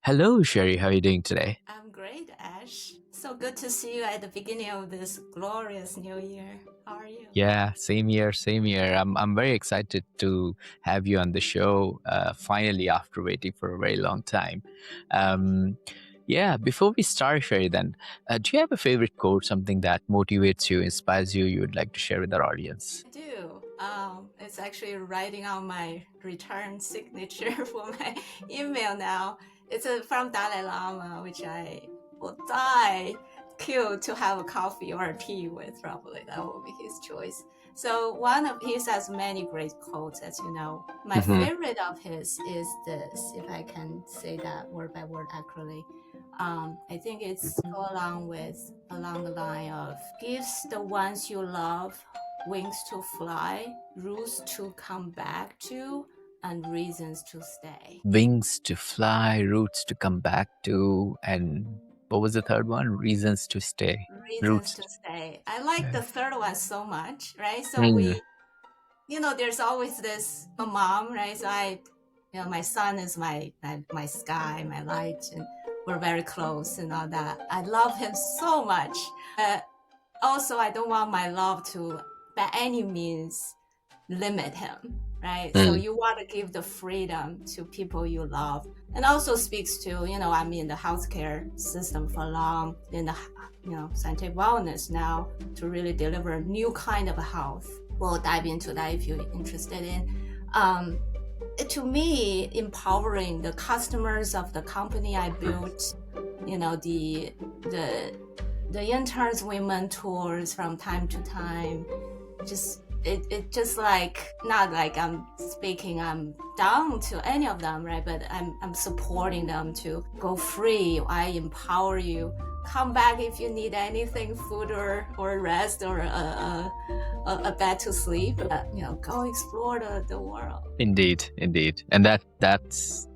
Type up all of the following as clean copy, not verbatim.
Hello, Sherry. How are you doing today? I'm great, Ash. So good to see you at the beginning of this glorious new year. How are you? Yeah, same here, same here. I'm very excited to have you on the show. Finally, after waiting for a very long time. Um, yeah, before we start, Sherry, then, do you have a favorite quote, something that motivates you, inspires you, you would like to share with our audience? I do. It's actually writing on my return signature for my email now. It's from Dalai Lama, which I will die queue to have a coffee or a tea with. Probably that will be his choice. So he has many great quotes, as you know. My Mm-hmm. favorite of his is this, if I can say that word by word accurately. I think it's go along the line of gives the ones you love wings to fly, roots to come back to, and reasons to stay. Wings to fly, roots to come back to, and what was the third one? Reasons to stay. Reasons Roots. to stay. I like Yeah. the third one so much, right? So Mm. there's always this a mom, right? So my son is my sky, my light, and we're very close and all that. I love him so much. Also, I don't want my love to, by any means, limit him, right? So Mm. you want to give the freedom to people you love. And also speaks to, I'm in the healthcare system for long, in the, scientific wellness now to really deliver a new kind of health. We'll dive into that if you're interested in. To me, empowering the customers of the company I built, the the interns we mentors from time to time, it just like, not like I'm down to any of them, right? But I'm supporting them to go free. I empower you. Come back if you need anything, food or rest or a bed to sleep. Go explore the world. Indeed, indeed. And that's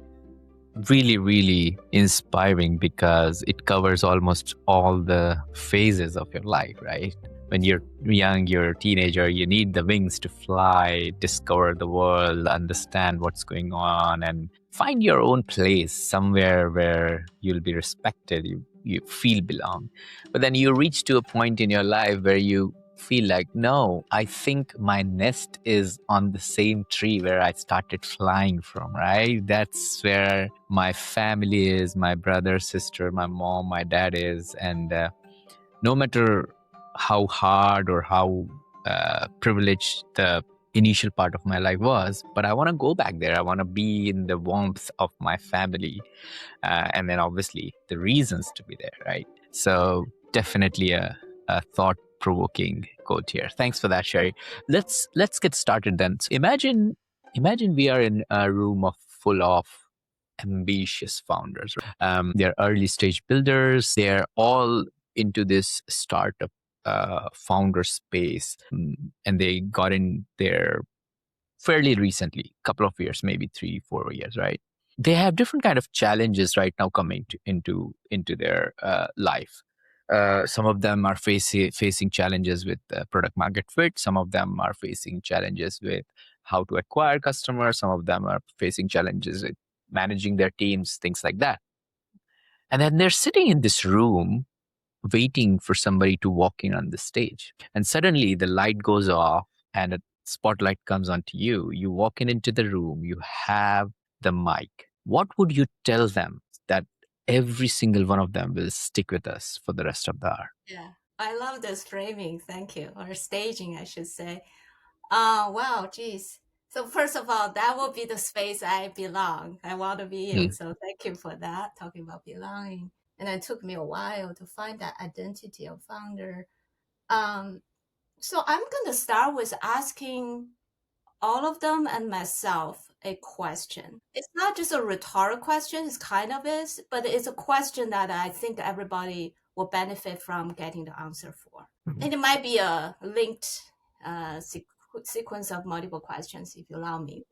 really, really inspiring because it covers almost all the phases of your life, right? When you're young, you're a teenager, you need the wings to fly, discover the world, understand what's going on, and find your own place somewhere where you'll be respected, you feel belong. But then you reach to a point in your life where you feel like, no, I think my nest is on the same tree where I started flying from, right? That's where my family is, my brother, sister, my mom, my dad is. And no matter how hard or how privileged the initial part of my life was, but I want to go back there. I want to be in the warmth of my family. And then obviously the reasons to be there, right? So definitely a thought-provoking quote here. Thanks for that, Sherry. Let's get started then. So imagine we are in a room full of ambitious founders. They're early stage builders. They're all into this startup founder space, and they got in there fairly recently, couple of years, maybe 3-4 years, right? They have different kind of challenges right now coming into their life. Some of them are facing challenges with product market fit. Some of them are facing challenges with how to acquire customers. Some of them are facing challenges with managing their teams, things like that. And then they're sitting in this room waiting for somebody to walk in on the stage. And suddenly the light goes off and a spotlight comes onto you. You walk into the room, you have the mic. What would you tell them that every single one of them will stick with us for the rest of the hour? Yeah, I love this framing. Thank you, or staging, I should say. Wow, geez. So first of all, that will be the space I belong. I want to be in. Mm. So thank you for that. Talking about belonging, and it took me a while to find that identity of founder. Um, so I'm gonna start with asking all of them and myself a question. It's not just a rhetorical question, it's kind of is, but it's a question that I think everybody will benefit from getting the answer for. And it might be a linked sequence of multiple questions, if you allow me.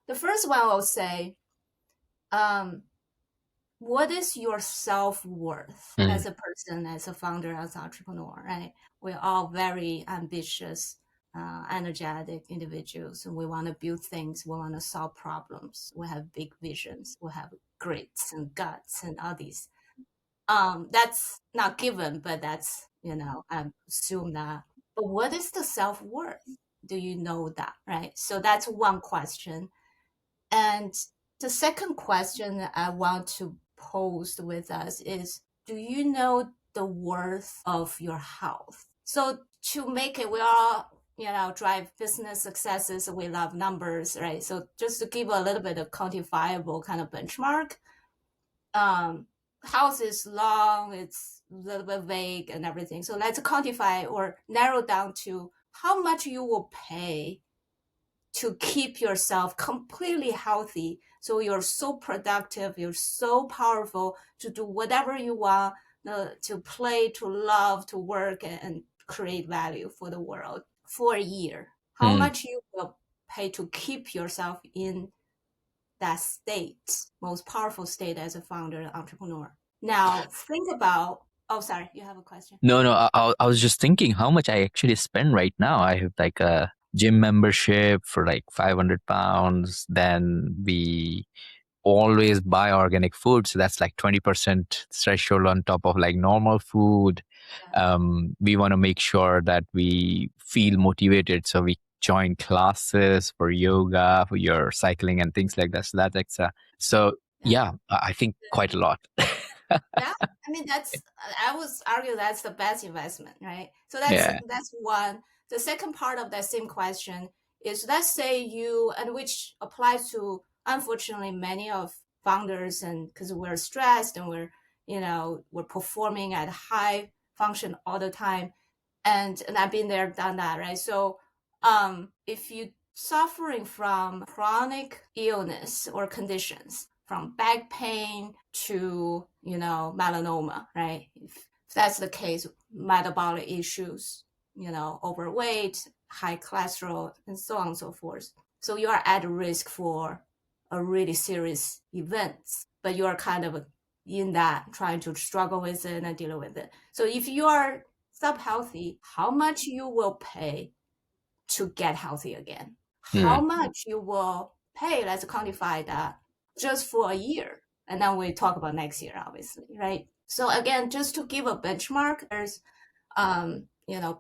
The first one will say, um, what is your self-worth Mm. as a person, as a founder, as an entrepreneur, right? We're all very ambitious energetic individuals, and we want to build things, we want to solve problems, we have big visions, we have grits and guts and all these. That's not given, but that's, I assume that. But what is the self-worth? Do you know that, right? So that's one question. And the second question that I want to pose with us is, do you know the worth of your health? So to make it, we all, drive business successes. We love numbers, right? So just to give a little bit of quantifiable kind of benchmark, health is long, it's a little bit vague and everything. So let's quantify or narrow down to how much you will pay to keep yourself completely healthy. So you're so productive, you're so powerful to do whatever you want, to play, to love, to work, and create value for the world for a year. How much you will pay to keep yourself in that state, most powerful state as a founder, entrepreneur. Now think about, oh, sorry, you have a question? No, I was just thinking how much I actually spend right now. I have like a gym membership for like 500 pounds. Then we always buy organic food. So that's like 20% threshold on top of like normal food. Yeah. We want to make sure that we feel motivated. So we join classes for yoga, for your cycling and things like that. So that's extra. So yeah, I think quite a lot. Yeah, I mean I would argue that's the best investment, right? So Yeah. that's one. The second part of that same question is, let's say you, and which applies to unfortunately many of founders, and because we're stressed and we're performing at high function all the time, and I've been there, done that, right? So if you suffering from chronic illness or conditions, from back pain to melanoma, right? If that's the case, metabolic issues, overweight, high cholesterol, and so on and so forth. So you are at risk for a really serious events, but you are kind of in that, trying to struggle with it and deal with it. So if you are sub-healthy, how much you will pay to get healthy again? How much you will pay, let's quantify that, just for a year. And then we talk about next year, obviously, right? So again, just to give a benchmark, there's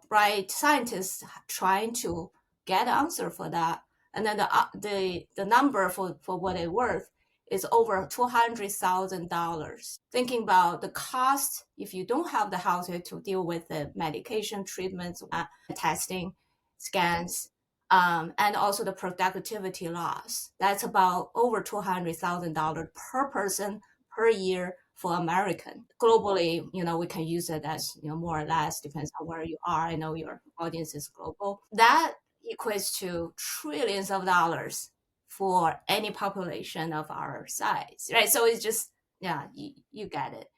bright scientists trying to get an answer for that. And then the number for what it's worth is over $200,000. Thinking about the cost, if you don't have the health to deal with the medication, treatments, testing, scans, and also the productivity loss. That's about over $200,000 per person per year for American. Globally, we can use it as, more or less, depends on where you are. I know your audience is global. That equates to trillions of dollars for any population of our size, right? So it's just, yeah, you get it.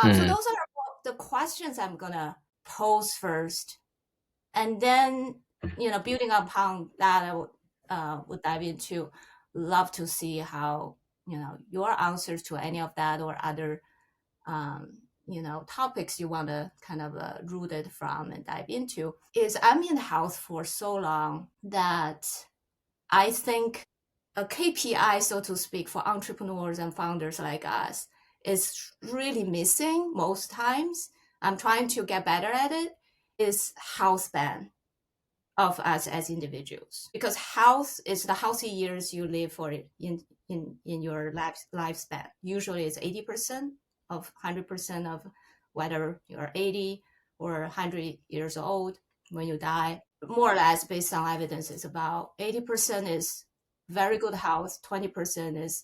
So those are the questions I'm gonna pose first, and then building upon that, I would dive into. Love to see how your answers to any of that or other topics you want to kind of root it from and dive into. Is I'm in health for so long that I think a KPI, so to speak, for entrepreneurs and founders like us is really missing most times. I'm trying to get better at it. Is health span of us as individuals, because health is the healthy years you live for in your lifespan. Usually it's 80% of 100% of whether you're 80 or 100 years old when you die. More or less, based on evidence, is about 80% is very good health, 20% is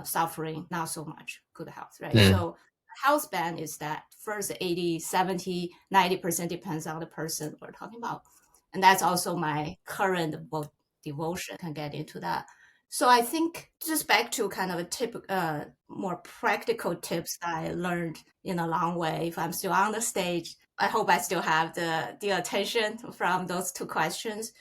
suffering, not so much good health, right? So health span is that first 80, 70, 90%, depends on the person we're talking about. And that's also my current devotion, can get into that. So I think just back to kind of a tip, more practical tips that I learned in a long way. If I'm still on the stage, I hope I still have the attention from those two questions,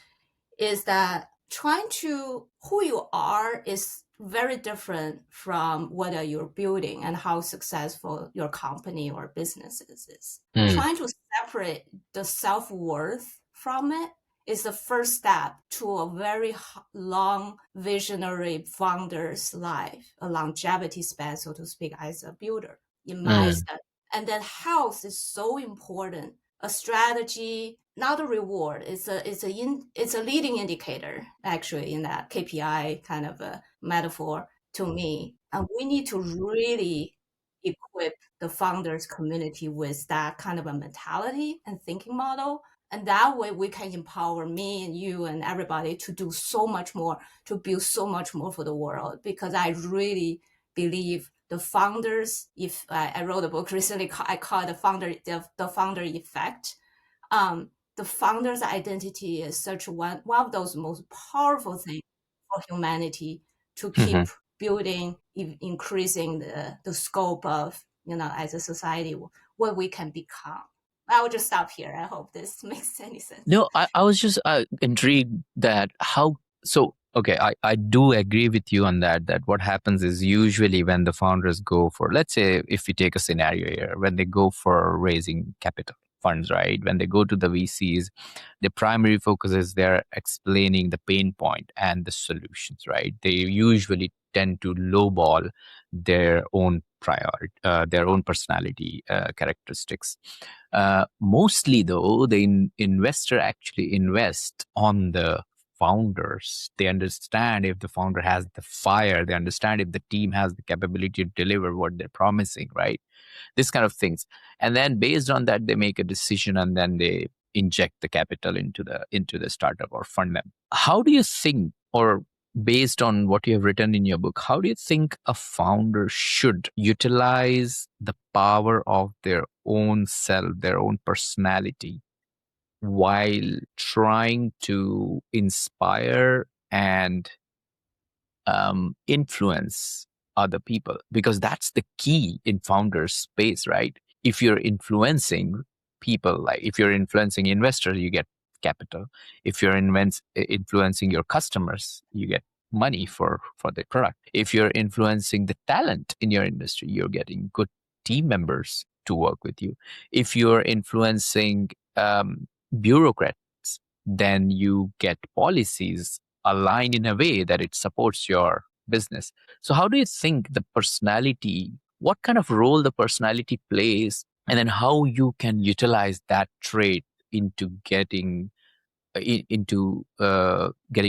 is that trying to, who you are is very different from whether you're building and how successful your company or business is. Trying to separate the self-worth from it is the first step to a very long visionary founder's life, a longevity span, so to speak, as a builder in my Mm. study. And then health is so important. A strategy, not a reward. It's a leading indicator actually in that KPI kind of a metaphor to me. And we need to really equip the founders community with that kind of a mentality and thinking model. And that way we can empower me and you and everybody to do so much more, to build so much more for the world. Because I really believe the founders, if I wrote a book recently, I call it the founder effect. The founder's identity is such one of those most powerful things for humanity to keep building, increasing the scope of, as a society, what we can become. I will just stop here. I hope this makes any sense. No, I was just intrigued that how so. Okay, I do agree with you on that what happens is usually when the founders go for, let's say if we take a scenario here, when they go for raising capital funds, right? When they go to the VCs, the primary focus is they're explaining the pain point and the solutions, right? They usually tend to lowball their own their own personality characteristics. Mostly, though, the investor actually invest on the founders. They understand if the founder has the fire. They understand if the team has the capability to deliver what they're promising, right? This kind of things. And then based on that, they make a decision and then they inject the capital into the startup or fund them. How do you think, or based on what you have written in your book, how do you think a founder should utilize the power of their own self, their own personality, while trying to inspire and influence other people? Because that's the key in founder space, right? If you're influencing people, like if you're influencing investors, you get capital. If you're influencing your customers, you get money for the product. If you're influencing the talent in your industry, you're getting good team members to work with you. If you're influencing bureaucrats, then you get policies aligned in a way that it supports your business. So how do you think the personality, what kind of role the personality plays, and then how you can utilize that trait into getting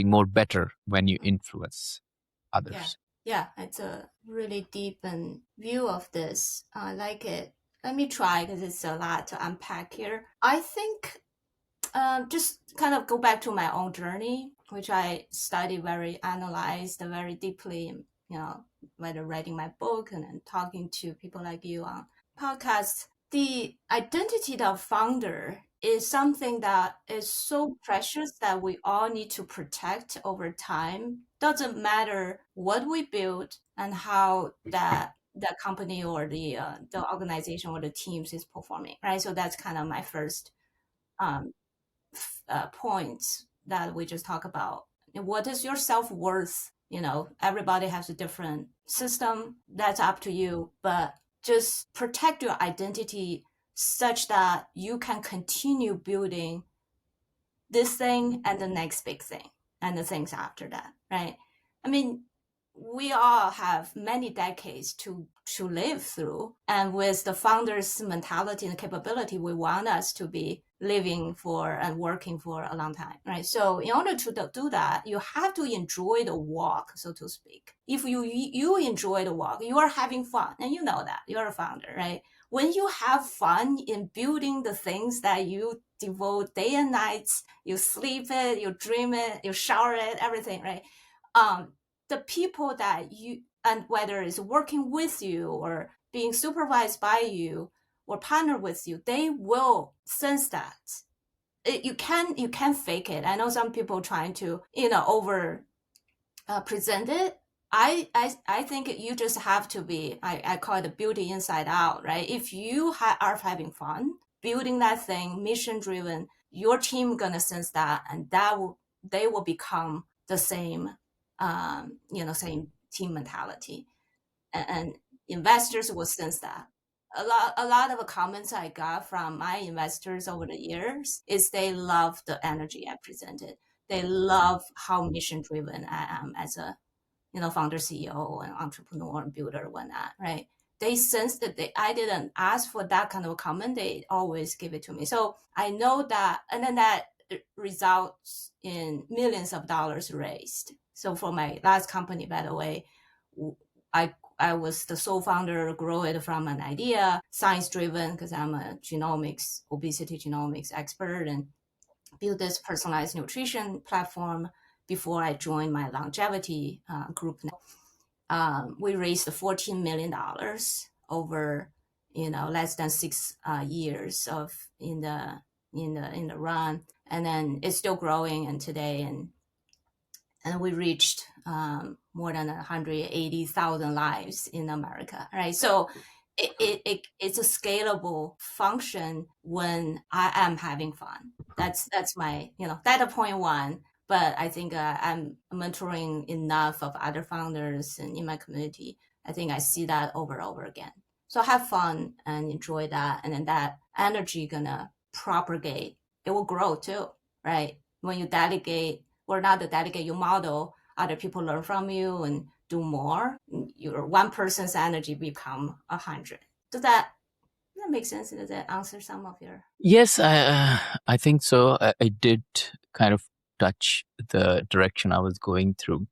more better when you influence Yeah. others? Yeah, it's a really deep and view of this. I like it. Let me try because it's a lot to unpack here. I think just kind of go back to my own journey, which I studied analyzed very deeply, whether writing my book and then talking to people like you on podcasts. The identity of founder is something that is so precious that we all need to protect over time. Doesn't matter what we build and how that company or the organization or the teams is performing, right? So that's kind of my first um, points that we just talked about. What is your self-worth? Everybody has a different system. That's up to you. But just protect your identity such that you can continue building this thing and the next big thing and the things after that, right? I mean, we all have many decades to live through, and with the founders mentality and capability, we want us to be living for and working for a long time, right? So in order to do that, you have to enjoy the walk, so to speak. If you enjoy the walk, you are having fun, and you know that you're a founder, right? When you have fun in building the things that you devote day and nights, you sleep it, you dream it, you shower it, everything, right? The people that you, and whether it's working with you or being supervised by you or partner with you, they will sense that. You can fake it. I know some people trying to over present it. I think you just have to be, I call it the beauty inside out, right? If you are having fun building that thing, mission driven, your team gonna sense that, and they will become the same, same team mentality, and investors will sense that. a lot of the comments I got from my investors over the years is they love the energy I presented. They love how mission driven I am as a founder, CEO, and entrepreneur and builder, whatnot, right? They sense that I didn't ask for that kind of comment. They always give it to me. So I know that, and then that results in millions of dollars raised. So for my last company, by the way, I was the sole founder, grow it from an idea, science driven, because I'm a obesity genomics expert, and build this personalized nutrition platform before I joined my longevity group. We raised $14 million over less than 6 years of in the run, and then it's still growing. And today, and we reached more than 180,000 lives in America, right? So it's a scalable function when I am having fun. That's my data point one. But I think I'm mentoring enough of other founders and in my community. I think I see that over and over again. So have fun and enjoy that, and then that energy gonna propagate. It will grow too, right? When you delegate or not to delegate your model, other people learn from you and do more. Your one person's energy become 100. Does that make sense? Does that answer some of your? Yes, I think so. I did kind of touch the direction I was going through.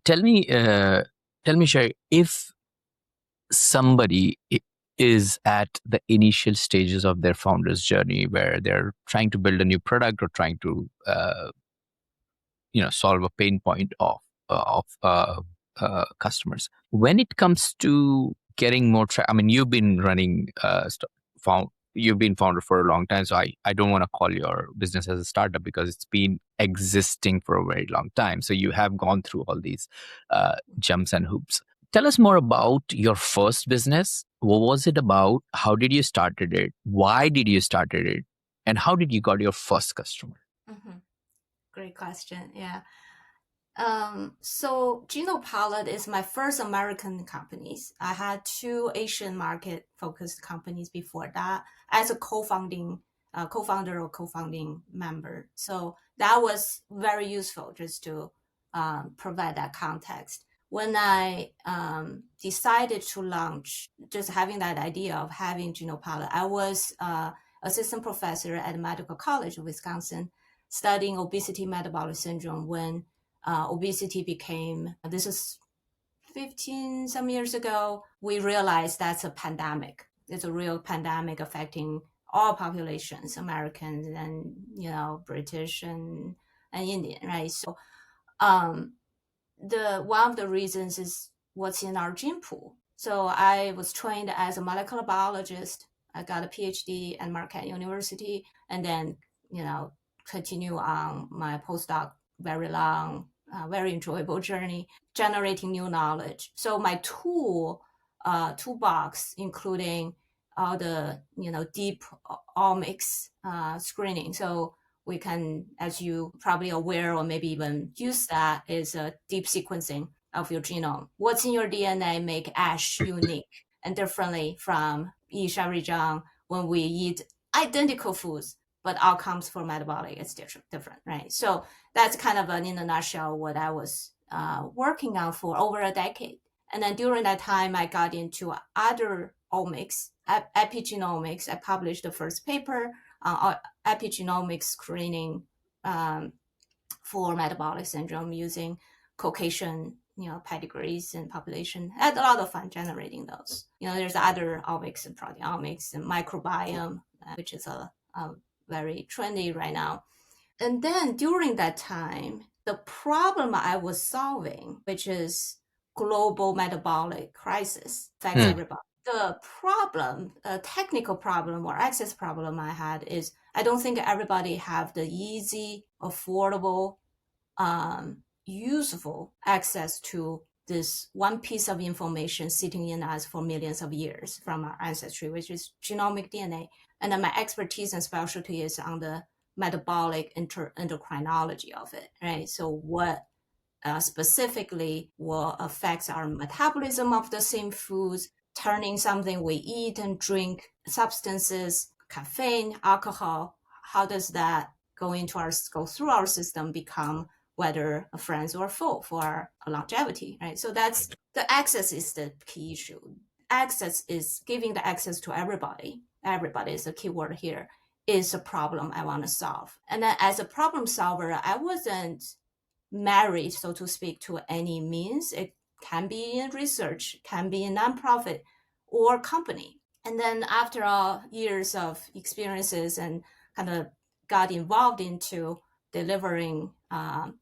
Tell me, Sherry, if somebody is at the initial stages of their founder's journey where they're trying to build a new product or trying to solve a pain point of customers, when it comes to getting more I mean, you've been running you've been founder for a long time, so I don't want to call your business as a startup because it's been existing for a very long time. So you have gone through all these jumps and hoops. Tell us more about your first business. What was it about? How did you started it? Why did you started it? And how did you got your first customer? Mm-hmm. Great question. Yeah. So Genopilot is my first American companies. I had 2 Asian market focused companies before that as a co-founder or co-founding member. So that was very useful just to provide that context. When I decided to launch, just having that idea of having Genopilot, I was assistant professor at Medical College of Wisconsin studying obesity metabolic syndrome when obesity became, this is 15 some years ago, we realized that's a pandemic. It's a real pandemic affecting all populations, Americans and, British and Indian, right? So one of the reasons is what's in our gene pool. So I was trained as a molecular biologist. I got a PhD at Marquette University, and then, continue on my postdoc, very long, very enjoyable journey, generating new knowledge. So my toolbox, including all the, deep omics screening. So we can, as you probably aware, or maybe even use that, is a deep sequencing of your genome. What's in your DNA make ASH unique and differently from Yi, Sherry, Zhang when we eat identical foods, but outcomes for metabolic is different, right? So that's kind of in a nutshell what I was working on for over a decade. And then during that time, I got into other omics, epigenomics. I published the first paper on epigenomics screening for metabolic syndrome using Caucasian pedigrees and population. I had a lot of fun generating those. There's other omics and proteomics and microbiome, which is a very trendy right now. And then during that time, the problem I was solving, which is global metabolic crisis, affects everybody. The problem, a technical problem or access problem I had is I don't think everybody have the easy, affordable, useful access to this one piece of information sitting in us for millions of years from our ancestry, which is genomic DNA. And then my expertise and specialty is on the metabolic endocrinology of it, right? So what specifically will affect our metabolism of the same foods, turning something we eat and drink, substances, caffeine, alcohol, how does that go through our system, become whether a friend or foe for our longevity, right? So that's the access is the key issue. Access is giving the access to everybody. Everybody is the key word here, is a problem I want to solve. And then as a problem solver, I wasn't married, so to speak, to any means. It can be in research, can be in nonprofit or company. And then after all years of experiences and kind of got involved into delivering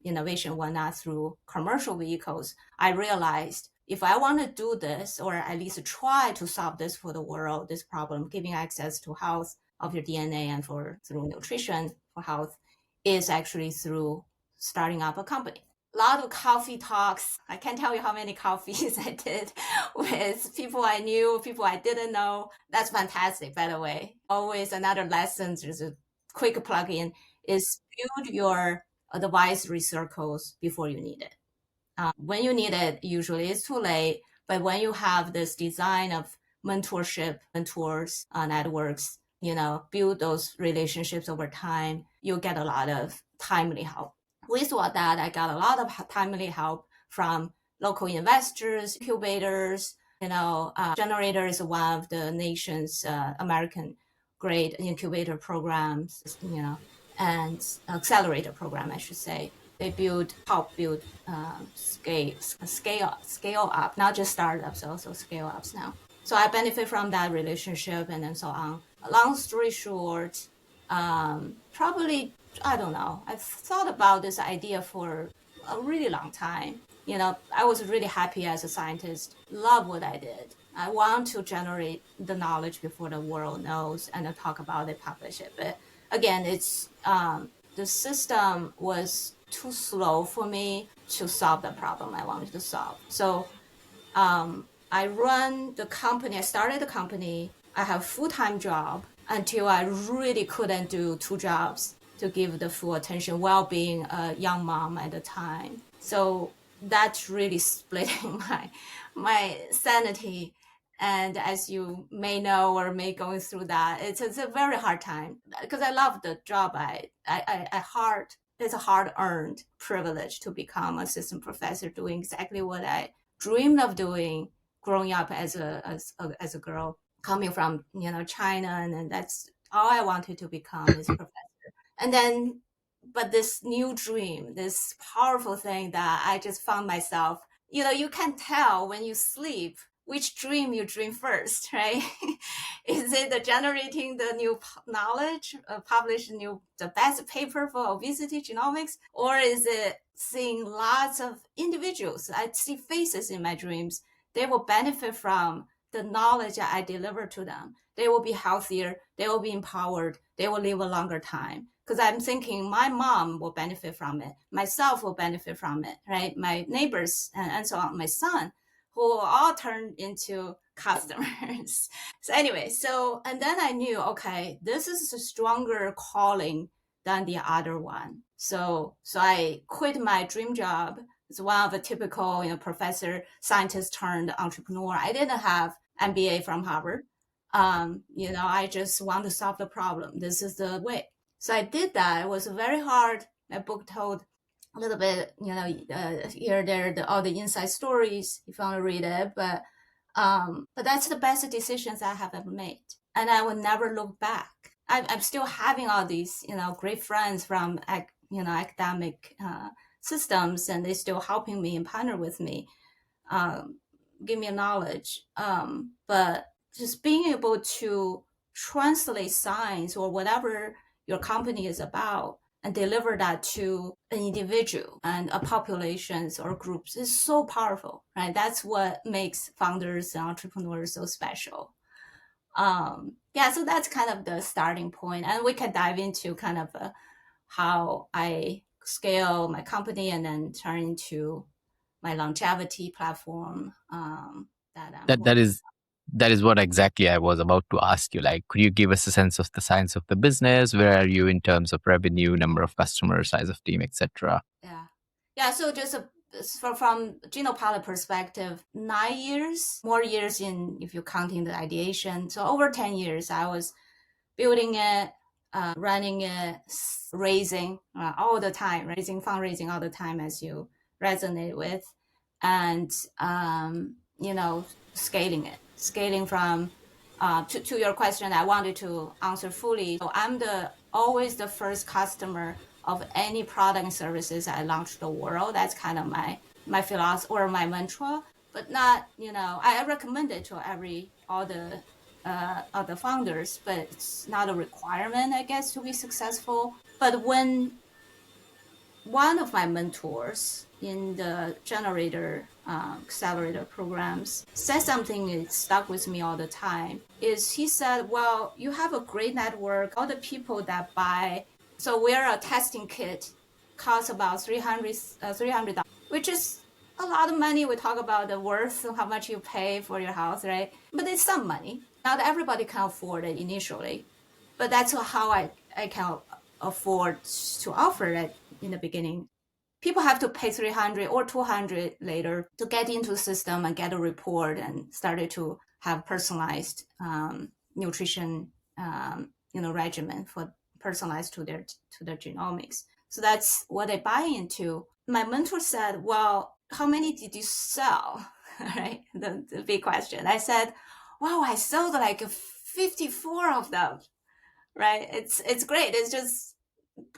innovation, why not through commercial vehicles, I realized if I want to do this, or at least try to solve this for the world, this problem, giving access to health of your DNA and through nutrition for health, is actually through starting up a company. A lot of coffee talks. I can't tell you how many coffees I did with people I knew, people I didn't know. That's fantastic, by the way. Always another lesson, just a quick plug-in, is build your advisory circles before you need it. When you need it, usually it's too late. But when you have this design of mentorship, mentors, networks, build those relationships over time, you'll get a lot of timely help. With all that, I got a lot of timely help from local investors, incubators. Generator is one of the nation's American grade incubator programs, and accelerator program, I should say. They help build scale up, not just startups, also scale ups now. So I benefit from that relationship and then so on. Long story short, probably, I don't know, I've thought about this idea for a really long time. I was really happy as a scientist, love what I did. I want to generate the knowledge before the world knows and then talk about it, publish it. But again, it's the system was too slow for me to solve the problem I wanted to solve. So I run the company. I started the company. I have a full-time job until I really couldn't do two jobs to give the full attention while being a young mom at the time. So that's really splitting my sanity. And as you may know or may going through that, it's a very hard time because I love the job. It's a hard-earned privilege to become assistant professor, doing exactly what I dreamed of doing growing up as a girl coming from China, and that's all I wanted to become is a professor. And then, but this new dream, this powerful thing that I just found myself, you can tell when you sleep which dream you dream first, right? Is it the generating the new knowledge, publish the best paper for obesity genomics, or is it seeing lots of individuals? I see faces in my dreams. They will benefit from the knowledge that I deliver to them. They will be healthier. They will be empowered. They will live a longer time. Because I'm thinking my mom will benefit from it. Myself will benefit from it, right? My neighbors and so on, my son, who will all turn into customers. So anyway, and then I knew, okay, this is a stronger calling than the other one. So I quit my dream job. It's one of a typical, professor, scientist turned entrepreneur. I didn't have MBA from Harvard. I just want to solve the problem. This is the way. So I did that. It was very hard. My book told a little bit, here, there, all the inside stories if you want to read it. But that's the best decisions I have ever made. And I will never look back. I'm still having all these, great friends from, academic systems, and they're still helping me and partner with me, give me knowledge. But just being able to translate science or whatever your company is about and deliver that to an individual and a populations or groups is so powerful, right? That's what makes founders and entrepreneurs so special. So that's kind of the starting point. And we can dive into kind of how I scale my company and then turn into my longevity platform. That is what exactly I was about to ask you. Like, could you give us a sense of the science of the business? Where are you in terms of revenue, number of customers, size of team, etc.? Yeah. So just from Genopilot perspective, 9 years, more years in if you're counting the ideation. So over 10 years, I was building it, running it, raising all the time, raising fundraising all the time, as you resonate with, and scaling from to your question. I wanted to answer fully. So I'm always the first customer of any product and services I launch the world. That's kind of my philosophy or my mantra, but not, I recommend it to all the founders, but it's not a requirement, I guess, to be successful. But when one of my mentors in the generator accelerator programs said something that stuck with me all the time, is he said, well, you have a great network. All the people that buy, so we're a testing kit, costs about $300, which is a lot of money. We talk about the worth of how much you pay for your house, right? But it's some money. Not everybody can afford it initially, but that's how I can afford to offer it in the beginning. People have to pay 300 or 200 later to get into the system and get a report and started to have personalized nutrition regimen for personalized to their genomics. So that's what I buy into. My mentor said, well, how many did you sell? Right, the big question. I said, wow, I sold like 54 of them. Right, it's great. It's just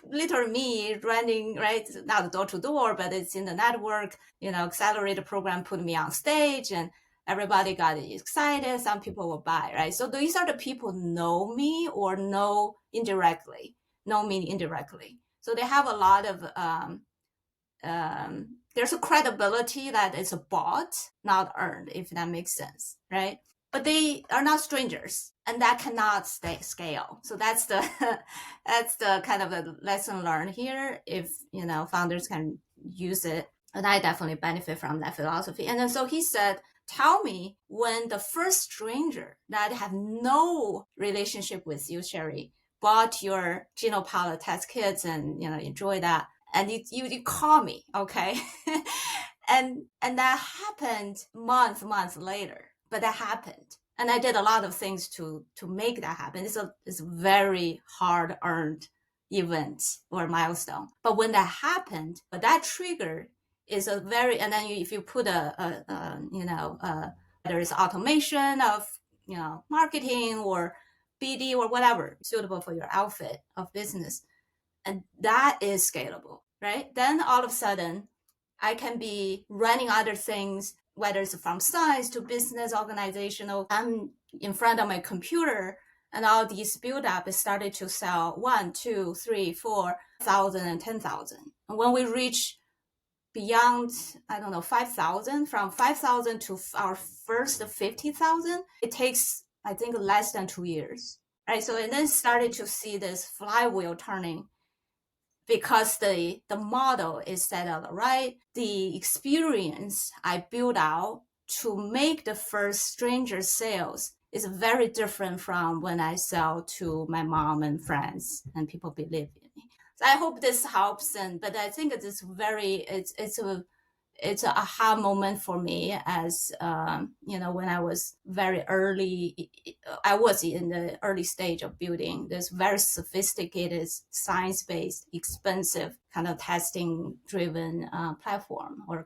literally me running, right, not door to door, but it's in the network. Accelerator program put me on stage and everybody got excited. Some people will buy, right? So these are the people know me or know me indirectly. So they have a lot of there's a credibility that it's a bought, not earned, if that makes sense, right? But they are not strangers, and that cannot scale. So that's the that's the kind of a lesson learned here. If founders can use it, and I definitely benefit from that philosophy. And then so he said, tell me when the first stranger that have no relationship with you, Sherry, bought your Genopilot test kits and enjoy that, and you call me, okay? and that happened months later, but that happened, and I did a lot of things to make that happen. It's a very hard earned event or milestone, but when that happened, but that trigger is a very, and then if you put there is automation of marketing or BD or whatever suitable for your outfit of business, and that is scalable, right? Then all of a sudden, I can be running other things, whether it's from science to business, organizational. I'm in front of my computer, and all these build up started to sell 1, 2, 3, 4,000 and 10,000. And when we reach beyond, 5,000, from 5,000 to our first 50,000, it takes, I think, less than 2 years, right? So, and then started to see this flywheel turning, because the model is set up right. The experience I build out to make the first stranger sales is very different from when I sell to my mom and friends and people believe in me. So I hope this helps. But I think it's it's an aha moment for me, as when I was very early. I was in the early stage of building this very sophisticated, science-based, expensive kind of testing-driven platform or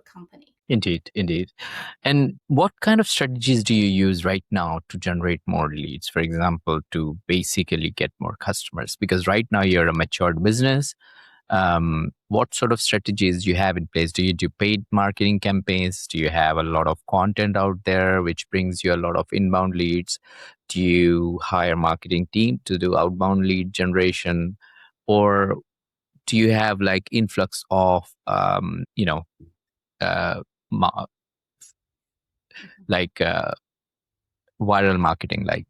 company. Indeed, indeed. And what kind of strategies do you use right now to generate more leads? For example, to basically get more customers? Because right now you're a matured business. What sort of strategies do you have in place? Do you do paid marketing campaigns? Do you have a lot of content out there which brings you a lot of inbound leads? Do you hire marketing team to do outbound lead generation? Or do you have like influx of like viral marketing, like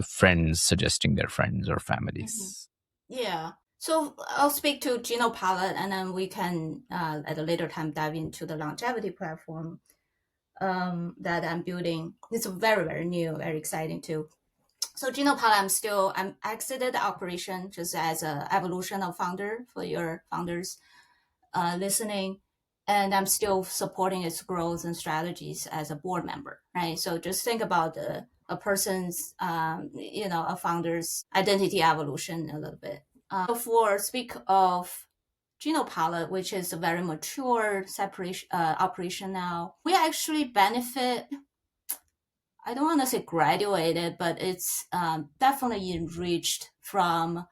friends suggesting their friends or families? Yeah. So I'll speak to Genopilot, and then we can at a later time dive into the longevity platform that I'm building. It's very, very new, very exciting too. So Genopilot, I'm exited the operation just as an evolution of founder for your founders listening. and I'm still supporting its growth and strategies as a board member, right? So just think about a person's, a founder's identity evolution a little bit. For speak of Genopilot, which is a very mature separation operation now, we actually benefit. I don't want to say graduated, but it's definitely enriched from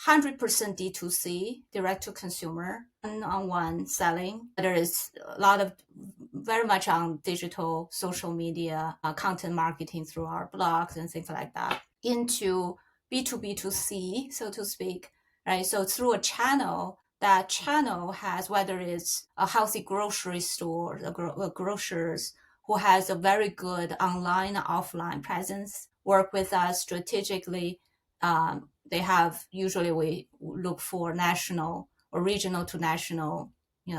100% D2C, direct to consumer, one-on-one selling. There is a lot of very much on digital social media, content marketing through our blogs and things like that, into B2B2C, so to speak, right? So through a channel, that channel has, whether it's a healthy grocery store, a grocers who has a very good online, offline presence, work with us strategically. They have, usually we look for national or regional to national,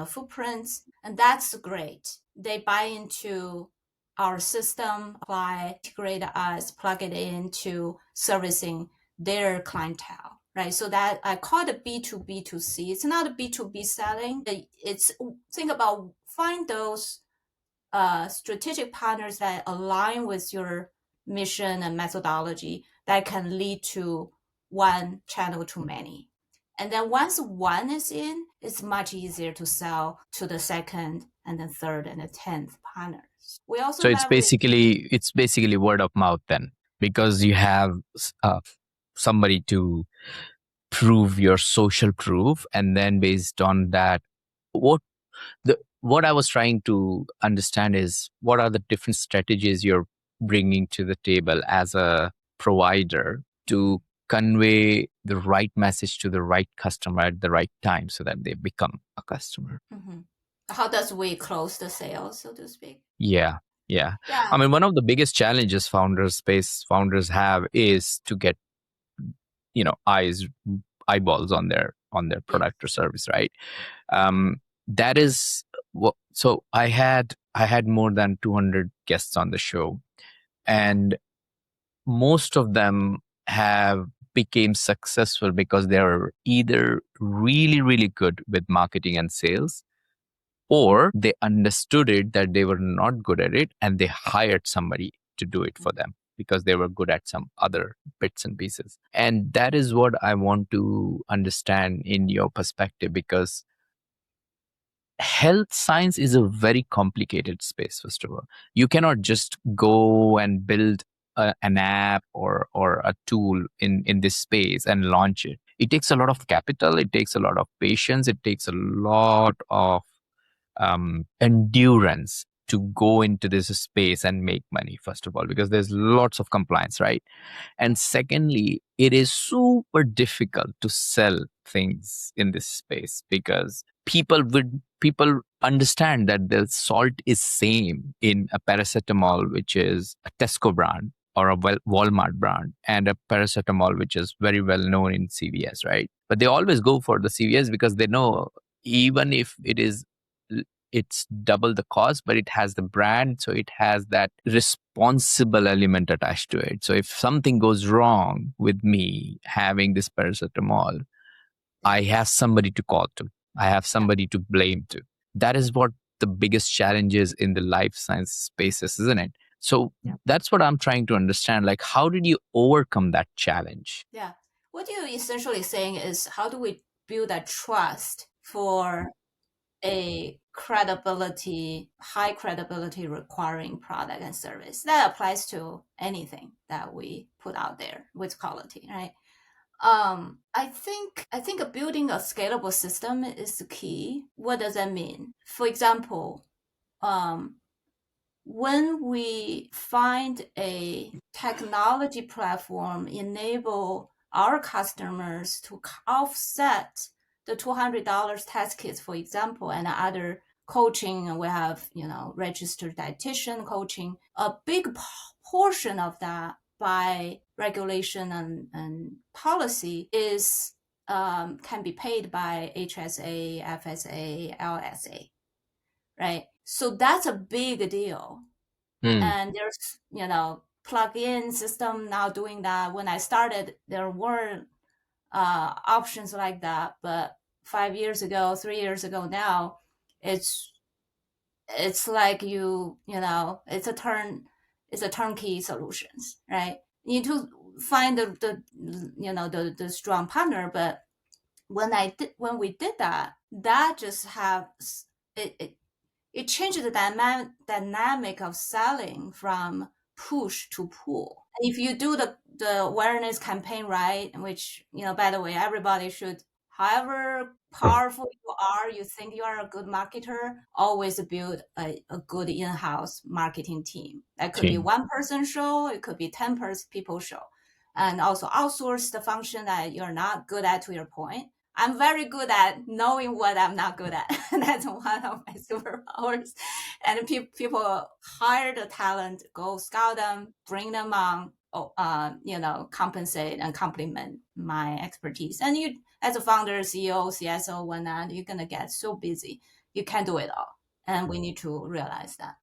footprints, and that's great. They buy into our system, apply, integrate us, plug it into servicing their clientele, right? So that I call it B2B2C. It's not a B2B selling. It's, think about, find those strategic partners that align with your mission and methodology that can lead to one channel to many. And then once one is in, it's much easier to sell to the second and then third and the 10th partners. We also So it's basically word of mouth then, because you have somebody to prove your social proof, and then based on that, what I was trying to understand is what are the different strategies you're bringing to the table as a provider to convey the right message to the right customer at the right time so that they become a customer. Mm-hmm. How does we close the sale, so to speak? Yeah. Yeah. I mean, one of the biggest challenges founders have is to get, eyeballs on their product or service, right? That is what. So I had more than 200 guests on the show, and most of them have became successful because they're either really, really good with marketing and sales, or they understood it that they were not good at it and they hired somebody to do it for them because they were good at some other bits and pieces. And that is what I want to understand in your perspective, because health science is a very complicated space. First of all, you cannot just go and build an app or a tool in this space and launch it. It takes a lot of capital, it takes a lot of patience, it takes a lot of endurance to go into this space and make money, first of all, because there's lots of compliance, right? And secondly, it is super difficult to sell things in this space because people understand that the salt is same in a paracetamol, which is a Tesco brand, or a Walmart brand, and a paracetamol, which is very well known in CVS, right? But they always go for the CVS because they know even if it's double the cost, but it has the brand, so it has that responsible element attached to it. So if something goes wrong with me having this paracetamol, I have somebody to call to. I have somebody to blame to. That is what the biggest challenge is in the life science spaces, isn't it? So that's what I'm trying to understand. Like, how did you overcome that challenge? Yeah. What you're essentially saying is, how do we build that trust for a high credibility requiring product and service? That applies to anything that we put out there with quality, right? I think building a scalable system is the key. What does that mean? For example, when we find a technology platform enable our customers to offset the $200 test kits, for example, and other coaching, and we have, registered dietitian coaching, a big portion of that by regulation and policy is can be paid by HSA, FSA, LSA, right? So that's a big deal. And there's, plug-in system now doing that. When I started, there weren't options like that, but 5 years ago, 3 years ago now, it's it's like it's a turnkey solutions, right? You need to find the strong partner. But when we did that, that just have it changed the dynamic of selling from push to pull. And if you do the awareness campaign right, which, by the way, everybody should, however powerful you are, you think you are a good marketer, always build a good in-house marketing team. That could be Team. one person show, it could be 10 people show. And also outsource the function that you're not good at, to your point. I'm very good at knowing what I'm not good at. That's one of my superpowers. And people hire the talent, go scout them, bring them on, compensate and complement my expertise. And you, as a founder, CEO, CSO, whatnot, you're gonna get so busy, you can't do it all. And we need to realize that.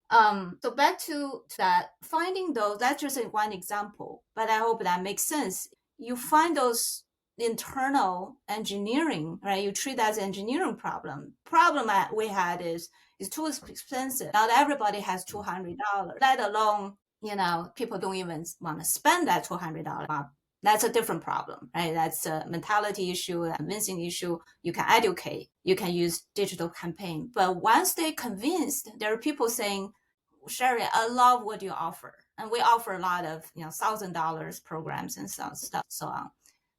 So back to that, finding those, that's just one example, but I hope that makes sense. You find those internal engineering, right? You treat that as an engineering problem. Problem that we had is it's too expensive. Not everybody has $200, let alone, people don't even want to spend that $200. That's a different problem, right? That's a mentality issue, a convincing issue. You can educate, you can use digital campaign. But once they convinced, there are people saying, Sherry, I love what you offer. And we offer a lot of, $1,000 programs and so on.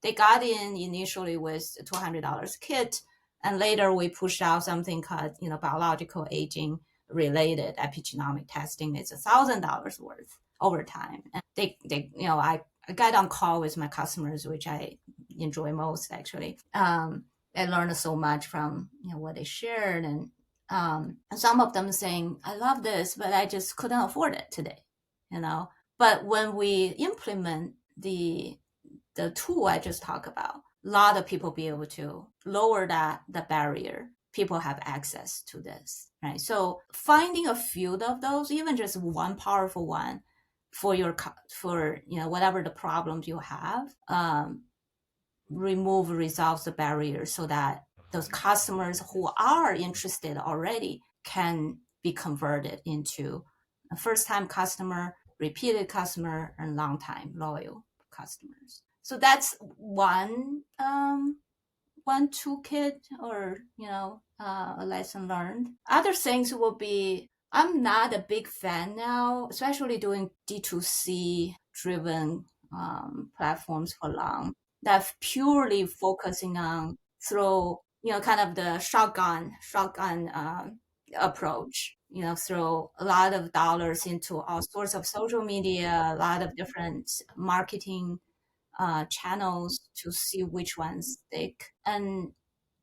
They got in initially with a $200 kit, and later we pushed out something called, biological aging related epigenomic testing. It's $1,000 worth over time. And I got on call with my customers, which I enjoy most actually. I learned so much from what they shared, and some of them saying, I love this, but I just couldn't afford it today, But when we implement the tool I just talked about, a lot of people be able to lower the barrier. People have access to this, right? So finding a few of those, even just one powerful one for whatever the problems you have, resolves the barrier so that those customers who are interested already can be converted into a first-time customer, repeated customer, and long-time loyal customers. So that's one toolkit, or a lesson learned. Other things will be, I'm not a big fan now, especially doing D2C driven platforms for long, that purely focusing on through kind of the shotgun approach. Throw a lot of dollars into all sorts of social media, a lot of different marketing channels to see which ones stick. And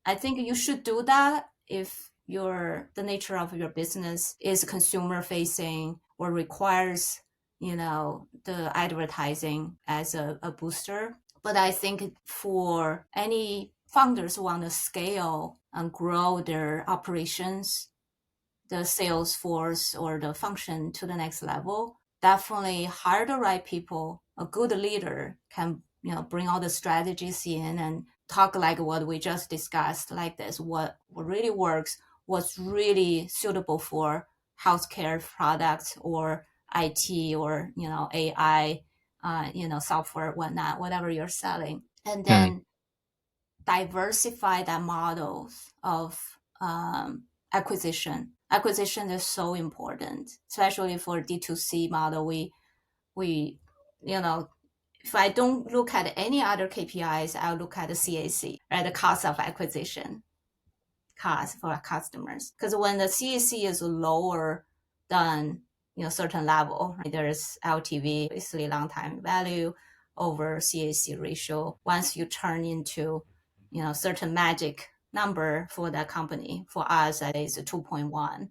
I think you should do that if the nature of your business is consumer facing or requires the advertising as a booster. But I think for any founders who want to scale and grow their operations, the sales force or the function to the next level, definitely hire the right people. A good leader can bring all the strategies in and talk like what we just discussed, like this, what really works, what's really suitable for healthcare products or IT or AI, software, whatnot, whatever you're selling. And Mm. then diversify that models of acquisition. Acquisition is so important, especially for D2C model. We if I don't look at any other KPIs, I'll look at the CAC, right? The cost of acquisition, cost for customers. Because when the CAC is lower than certain level, right? There's LTV, basically long time value over CAC ratio. Once you turn into certain magic number for that company, for us that is 2.1,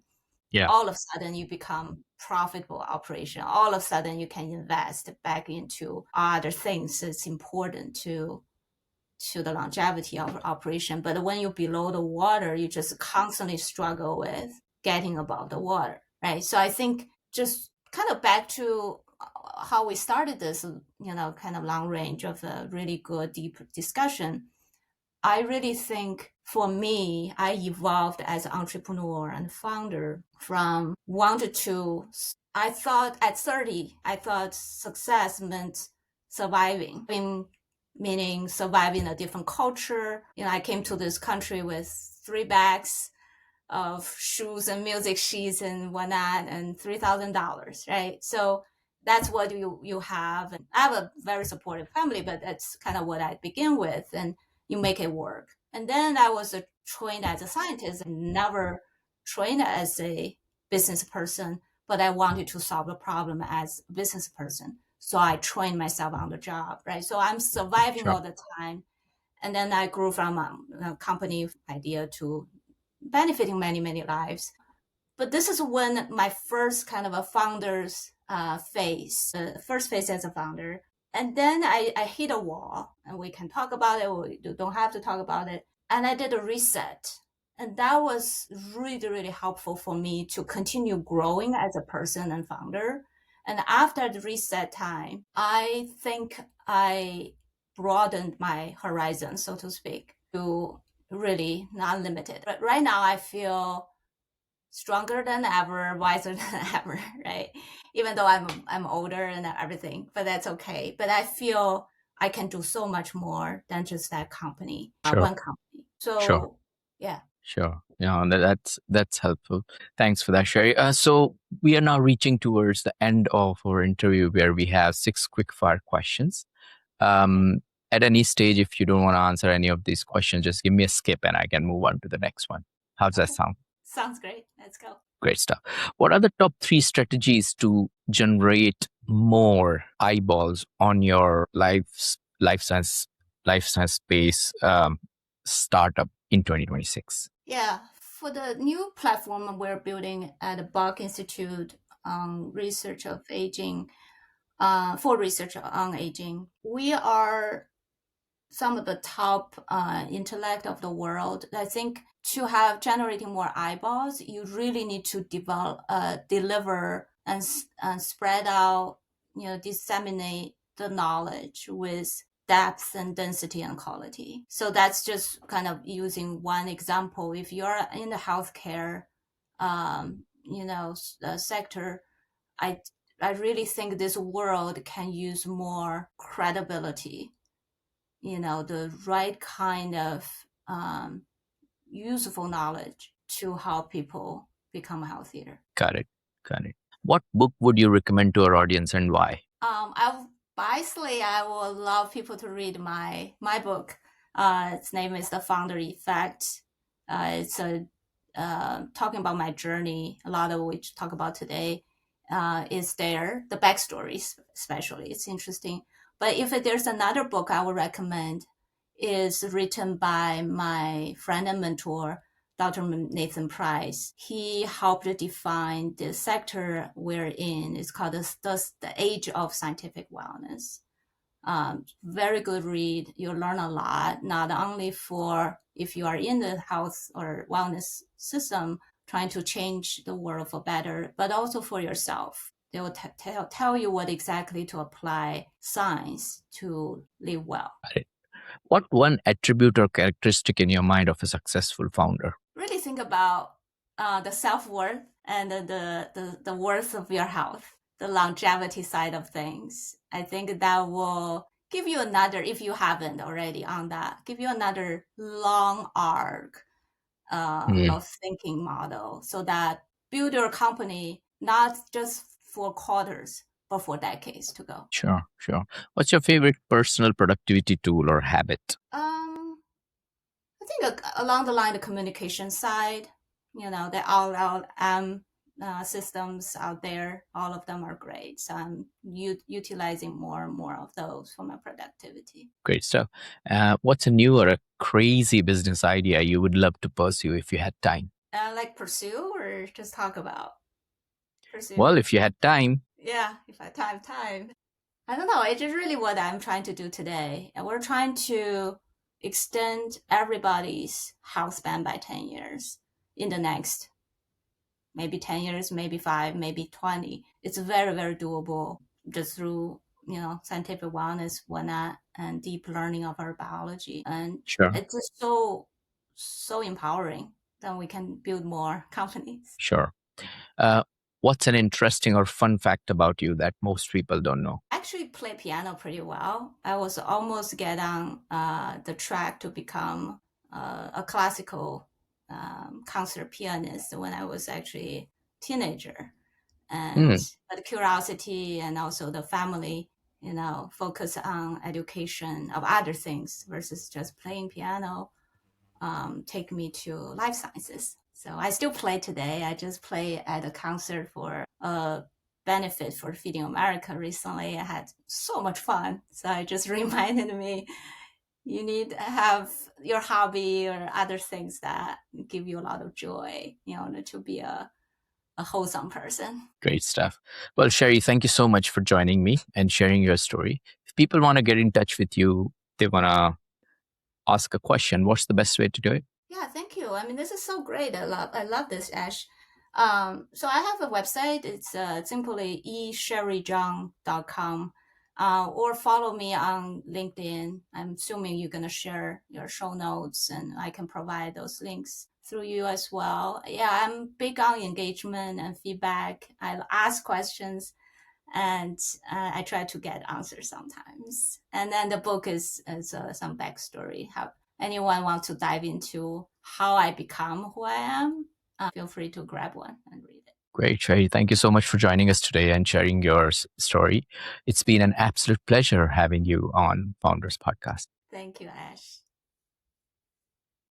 Yeah. all of a sudden you become profitable operation. All of a sudden you can invest back into other things that's important to the longevity of operation. But when you're below the water, you just constantly struggle with getting above the water, right? So I think just kind of back to how we started this, kind of long range of a really good deep discussion. I really think for me, I evolved as an entrepreneur and founder from 1 to 2. I thought at 30, I thought success meant surviving, meaning surviving a different culture. I came to this country with 3 bags of shoes and music sheets and whatnot and $3,000, right? So that's what you have. And I have a very supportive family, but that's kind of what I begin with, and you make it work. And then I was trained as a scientist and never trained as a business person, but I wanted to solve a problem as a business person. So I trained myself on the job, right? So I'm surviving Sure. all the time. And then I grew from a company idea to benefiting many, many lives. But this is when my first kind of a founder's phase, first phase as a founder. And then I hit a wall, and we can talk about it, or we don't have to talk about it. And I did a reset. And that was really, really helpful for me to continue growing as a person and founder. And after the reset time, I think I broadened my horizon, so to speak, to really not limited. But right now I feel stronger than ever, wiser than ever, right? Even though I'm older and everything, but that's okay. But I feel I can do so much more than just that company, Sure. one company. Sure. So yeah. Sure. Yeah, that's helpful. Thanks for that, Sherry. So we are now reaching towards the end of our interview, where we have 6 quick fire questions. At any stage, if you don't want to answer any of these questions, just give me a skip and I can move on to the next one. How does that Okay. sound? Sounds great. Let's go. Great stuff. What are the top 3 strategies to generate more eyeballs on your life science space startup in 2026? Yeah. For the new platform we're building at the Bach Institute on research of aging, for research on aging, we are some of the top intellect of the world. I think to have generating more eyeballs, you really need to deliver and spread out, disseminate the knowledge with depth and density and quality. So that's just kind of using one example. If you're in the healthcare, sector, I I really think this world can use more credibility, the right kind of useful knowledge to help people become healthier. Got it. Got it. What book would you recommend to our audience and why? I would love people to read my book. Its name is The Founder Effect. It's talking about my journey. A lot of which talk about today is there. The backstories, especially, it's interesting. But if there's another book I would recommend, is written by my friend and mentor, Dr. Nathan Price. He helped define the sector we're in. It's called the Age of Scientific Wellness. Very good read. You learn a lot, not only for if you are in the health or wellness system trying to change the world for better, but also for yourself. They will tell you what exactly to apply science to live well. Got it. What one attribute or characteristic in your mind of a successful founder? Really think about the self-worth and the worth of your health, the longevity side of things. I think that will give you another, if you haven't already on that, give you another long arc of thinking model, so that build your company not just for quarters, but for decades to go. Sure, sure. What's your favorite personal productivity tool or habit? I think along the line, the communication side, the LLM systems out there, all of them are great. So I'm utilizing more and more of those for my productivity. Great stuff. What's a new or a crazy business idea you would love to pursue if you had time? Like pursue or just talk about? Pursue. Well, if you had time. Yeah, if I time. I don't know. It's just really what I'm trying to do today. And we're trying to extend everybody's health span by 10 years in the next maybe 10 years, maybe 5, maybe 20. It's very, very doable just through scientific wellness, whatnot, and deep learning of our biology. And Sure. it's just so empowering that we can build more companies. Sure. Uh, what's an interesting or fun fact about you that most people don't know? I actually play piano pretty well. I was almost get on the track to become a classical concert pianist when I was actually teenager. And Hmm. but curiosity and also the family, focus on education of other things versus just playing piano, take me to life sciences. So I still play today. I just play at a concert for a benefit for Feeding America recently. I had so much fun. So I just reminded me you need to have your hobby or other things that give you a lot of joy, to be a wholesome person. Great stuff. Well, Sherry, thank you so much for joining me and sharing your story. If people want to get in touch with you, they want to ask a question, what's the best way to do it? Yeah, thank you. I mean, this is so great. I love this, Ash. So I have a website. It's simply esherryzhang.com. Or follow me on LinkedIn. I'm assuming you're gonna share your show notes, and I can provide those links through you as well. Yeah, I'm big on engagement and feedback. I ask questions, and I try to get answers sometimes. And then the book is some backstory. How anyone wants to dive into how I become who I am, feel free to grab one and read it. Great, Sherry. Thank you so much for joining us today and sharing your story. It's been an absolute pleasure having you on Founders Podcast. Thank you, Ash.